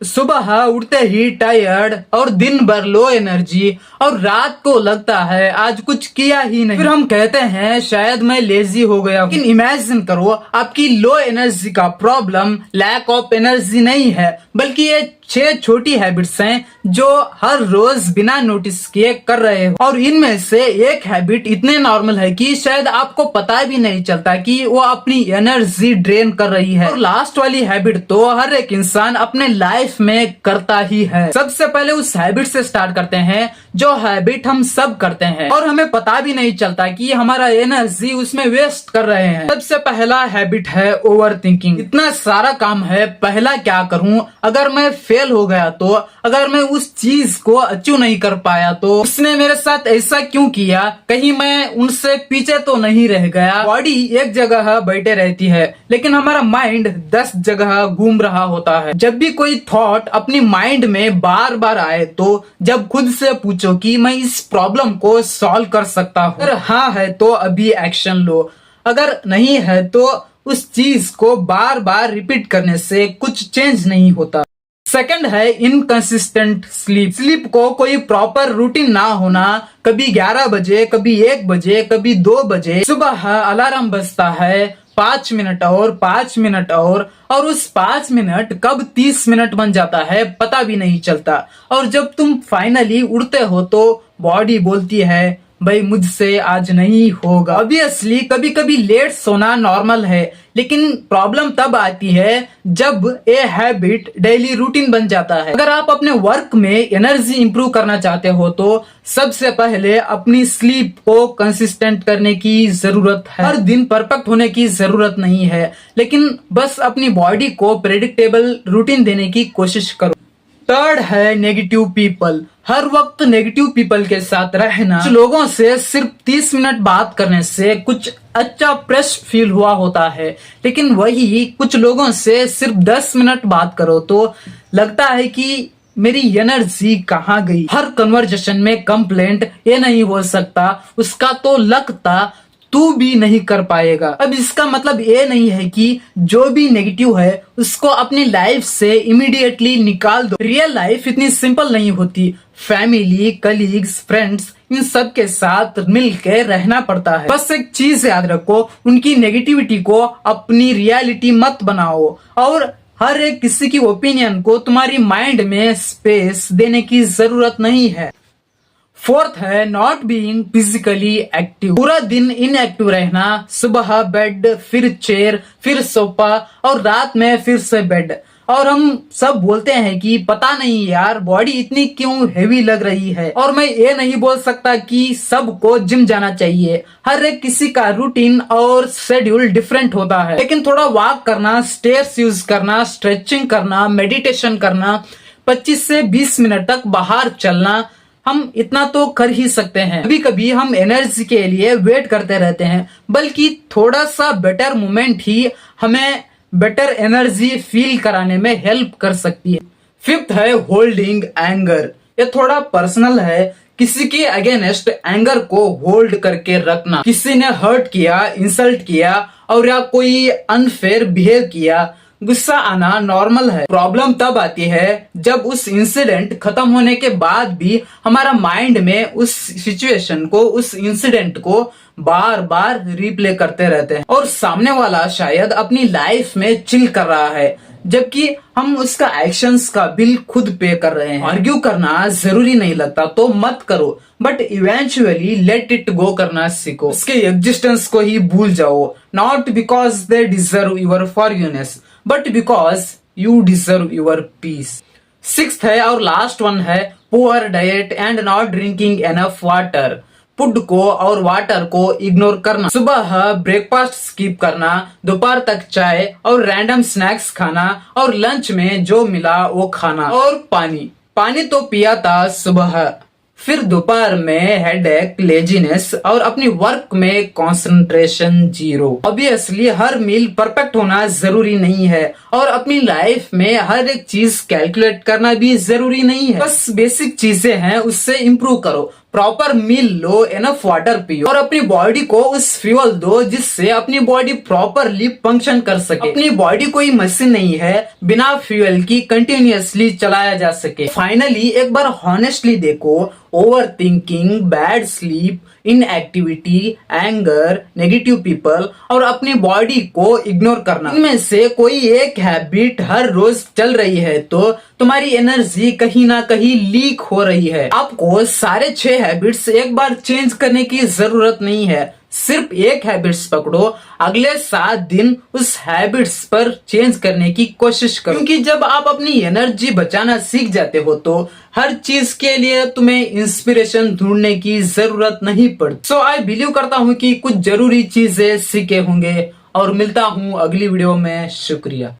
सुबह उठते ही टायर्ड और दिन भर लो एनर्जी और रात को लगता है आज कुछ किया ही नहीं। फिर हम कहते हैं शायद मैं लेजी हो गया हूं। लेकिन इमेजिन करो आपकी लो एनर्जी का प्रॉब्लम लैक ऑफ एनर्जी नहीं है, बल्कि ये 6 छोटी हैबिट्स हैं जो हर रोज बिना नोटिस किए कर रहे हो। और इनमें से एक हैबिट इतने नॉर्मल है कि शायद आपको पता भी नहीं चलता कि वो अपनी एनर्जी ड्रेन कर रही है। और लास्ट वाली हैबिट तो हर एक इंसान अपने लाइफ में करता ही है। सबसे पहले उस हैबिट से स्टार्ट करते हैं जो हैबिट हम सब करते हैं और हमें पता भी नहीं चलता कि हमारा एनर्जी उसमें वेस्ट कर रहे हैं। सबसे पहला हैबिट है ओवर थिंकिंग। इतना सारा काम है, पहला क्या करूं, अगर मैं फेल हो गया तो, अगर मैं उस चीज को अचीव नहीं कर पाया तो, उसने मेरे साथ ऐसा क्यों किया, कहीं मैं उनसे पीछे तो नहीं रह गया। बॉडी एक जगह बैठे रहती है लेकिन हमारा माइंड 10 जगह घूम रहा होता है। जब भी कोई थॉट अपनी माइंड में बार बार आए तो जब खुद से पूछो कि मैं इस प्रॉब्लम को सॉल्व कर सकता हूँ। अगर हाँ है तो अभी एक्शन लो, अगर नहीं है तो उस चीज को बार बार रिपीट करने से कुछ चेंज नहीं होता। सेकंड है इनकंसिस्टेंट स्लीप। स्लीप को कोई प्रॉपर रूटीन ना होना, कभी 11 बजे, कभी 1 बजे, कभी 2 बजे सुबह अलार्म बजता है, 5 मिनट और 5 मिनट और उस 5 मिनट कब 30 मिनट बन जाता है पता भी नहीं चलता। और जब तुम फाइनली उठते हो तो बॉडी बोलती है भाई मुझसे आज नहीं होगा। ऑब्वियसली कभी कभी लेट सोना नॉर्मल है, लेकिन प्रॉब्लम तब आती है जब ये हैबिट डेली रूटीन बन जाता है। अगर आप अपने वर्क में एनर्जी इंप्रूव करना चाहते हो तो सबसे पहले अपनी स्लीप को कंसिस्टेंट करने की जरूरत है। हर दिन परफेक्ट होने की जरूरत नहीं है, लेकिन बस अपनी बॉडी को प्रेडिक्टेबल रूटीन देने की कोशिश करो। थर्ड है नेगेटिव पीपल। हर वक्त नेगेटिव पीपल के साथ रहना। कुछ लोगों से सिर्फ 30 मिनट बात करने से कुछ अच्छा फ्रेश फील हुआ होता है, लेकिन वही कुछ लोगों से सिर्फ 10 मिनट बात करो तो लगता है कि मेरी एनर्जी कहाँ गई। हर कन्वर्सेशन में कंप्लेंट ये नहीं हो सकता, उसका तो लगता तू भी नहीं कर पाएगा। अब इसका मतलब ये नहीं है कि जो भी नेगेटिव है उसको अपनी लाइफ से इमीडिएटली निकाल दो। रियल लाइफ इतनी सिंपल नहीं होती। फैमिली, कलीग्स, फ्रेंड्स, इन सब के साथ मिलकर रहना पड़ता है। बस एक चीज याद रखो, उनकी नेगेटिविटी को अपनी रियलिटी मत बनाओ और हर एक किसी की ओपिनियन को तुम्हारी माइंड में स्पेस देने की जरूरत नहीं है। फोर्थ है नॉट बीइंग फिजिकली एक्टिव। पूरा दिन इनएक्टिव रहना, सुबह बेड, फिर चेयर, फिर सोफा और रात में फिर से बेड। और हम सब बोलते हैं कि पता नहीं यार बॉडी इतनी क्यों हेवी लग रही है। और मैं ये नहीं बोल सकता कि सबको जिम जाना चाहिए, हर एक किसी का रूटीन और शेड्यूल डिफरेंट होता है। लेकिन थोड़ा वॉक करना, स्टेयर्स यूज करना, स्ट्रेचिंग करना, मेडिटेशन करना, 25 से 20 मिनट तक बाहर चलना, हम इतना तो कर ही सकते हैं। कभी कभी हम एनर्जी के लिए वेट करते रहते हैं, बल्कि थोड़ा सा बेटर मोमेंट ही हमें बेटर एनर्जी फील कराने में हेल्प कर सकती है। फिफ्थ है होल्डिंग एंगर। ये थोड़ा पर्सनल है। किसी के अगेंस्ट एंगर को होल्ड करके रखना, किसी ने हर्ट किया, इंसल्ट किया और या कोई अनफेयर बिहेव किया, गुस्सा आना नॉर्मल है। प्रॉब्लम तब आती है जब उस इंसिडेंट खत्म होने के बाद भी हमारा माइंड में उस सिचुएशन को, उस इंसिडेंट को बार बार रिप्ले करते रहते हैं और सामने वाला शायद अपनी लाइफ में चिल कर रहा है जबकि हम उसका एक्शंस का बिल खुद पे कर रहे हैं। आर्ग्यू करना जरूरी नहीं लगता तो मत करो, but eventually let it go करना सीखो। उसके एग्जिस्टेंस को ही भूल जाओ। Not because they deserve your forgiveness but because you deserve your peace. Sixth है और लास्ट वन है poor diet and not drinking enough water. Food को और वाटर को इग्नोर करना, सुबह ब्रेकफास्ट स्किप करना, दोपहर तक चाय और रैंडम स्नैक्स खाना और लंच में जो मिला वो खाना, और पानी तो पिया था सुबह, फिर दोपहर में हेडेक, लेजीनेस और अपनी वर्क में कंसंट्रेशन 0। ऑब्वियसली हर मील परफेक्ट होना जरूरी नहीं है और अपनी लाइफ में हर एक चीज कैलकुलेट करना भी जरूरी नहीं है। बस बेसिक चीजें हैं, उससे इम्प्रूव करो। प्रॉपर मील लो, एनफ वाटर पियो और अपनी बॉडी को उस फ्यूल दो जिससे अपनी बॉडी प्रॉपरली फंक्शन कर सके। अपनी बॉडी कोई मशीन नहीं है बिना फ्यूल की कंटिन्यूअसली चलाया जा सके। फाइनली एक बार हॉनेस्टली देखो, over thinking, bad sleep, inactivity, anger, negative people और अपनी बॉडी को इग्नोर करना, इनमें से कोई एक हैबिट हर रोज चल रही है तो तुम्हारी एनर्जी कहीं ना कहीं लीक हो रही है। आपको सारे 6 हैबिट्स एक बार चेंज करने की जरूरत नहीं है, सिर्फ एक हैबिट्स पकड़ो, अगले 7 दिन उस हैबिट्स पर चेंज करने की कोशिश करो। क्योंकि जब आप अपनी एनर्जी बचाना सीख जाते हो तो हर चीज के लिए तुम्हें इंस्पिरेशन ढूंढने की जरूरत नहीं पड़ती। सो आई बिलीव करता हूँ कि कुछ जरूरी चीजें सीखे होंगे और मिलता हूँ अगली वीडियो में। शुक्रिया।